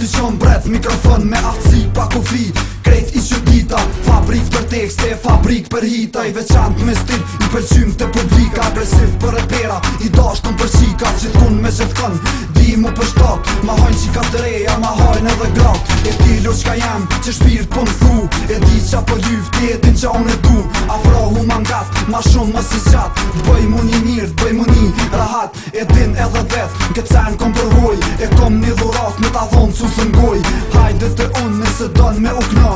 t'i qon bret, mikrofon me aftësi pa kufi. Krejt i qëdita, fabrik për tekste, fabrik për hita. I veçant me stil, i pëlqym të publika. Agresiv për repera, i dashtën për qika. Qitkun me qëtkon, di mu për shtok. Ma hojnë qika të reja, ma hojnë edhe grak. E ti lo qka jam, që shpirt po m'thu. E di qa për lyft, e din qa unë e du. Afrohu ma ngat, ma shumë më si qat. Bëj mu një mirë, bëj mu një rahat. E din edhe vet, n'ke cen kom përvoj. E kom një dhurat, me ta thonë cu goj. Hajde të unë, nëse don me u knosh.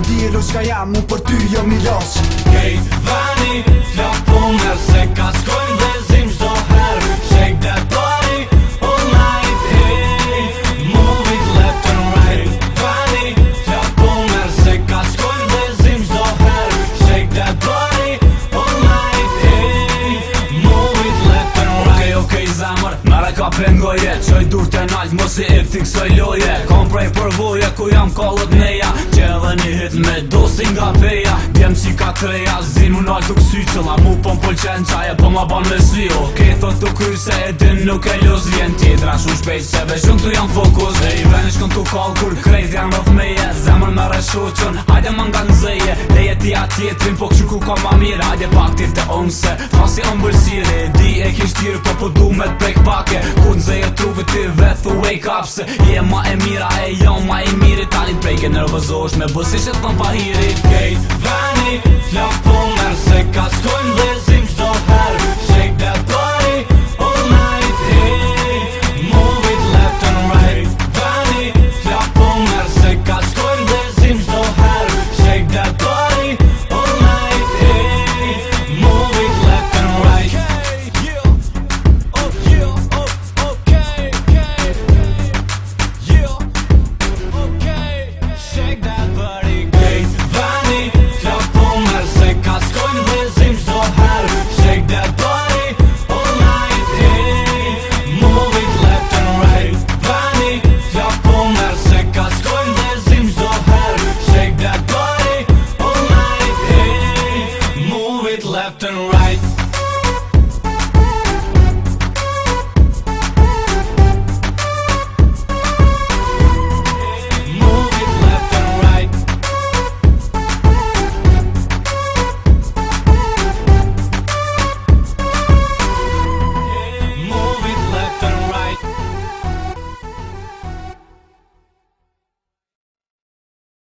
Di lo qka jam, mu për ty jo mi lash. Kejt vani, flok po merë se ka skojnë dhe zim shdo herë. Shake that body, all night, hey. Move it left and right. Vani, flok po merë se ka skojnë dhe zim shdo herë. Shake that body, all night, hey. Move it left and right. Okej, zamër, mere ka pengoje. Qoj dur të nalt, mos i fiksoj loje. Kom prej përvoje, ku jam kallët neja. Që edhe një hit me dosti nga peja. Djem si ka treja, zin mu nalt tuk sy. Qëlla mu po m'polqen qaje, po ma ban me sy. Okej, thot tu kry se e din nuk e luz. Vjen tjetra shumë shpejt, se veçun tu jam fokus. Dhe i veni shkon tu kall kur krejt janë rrëth meje. Zemër me reshoqën, hajde ma nga nëzeje. Leje ti atjetrin, po këshu ku ka ma mirë. Hajde pak ti të onse, fasi ëmbëlsire. Di e kish tirë, po du me t'prek pake. Ku nëzeje trupit ti vet, wake up se je ma e mira e jam ma e miri. Tani t'prejke nervozosh me bësi që t'pën pahirit. Kejt vani, flok po merë se ka skojnë dhe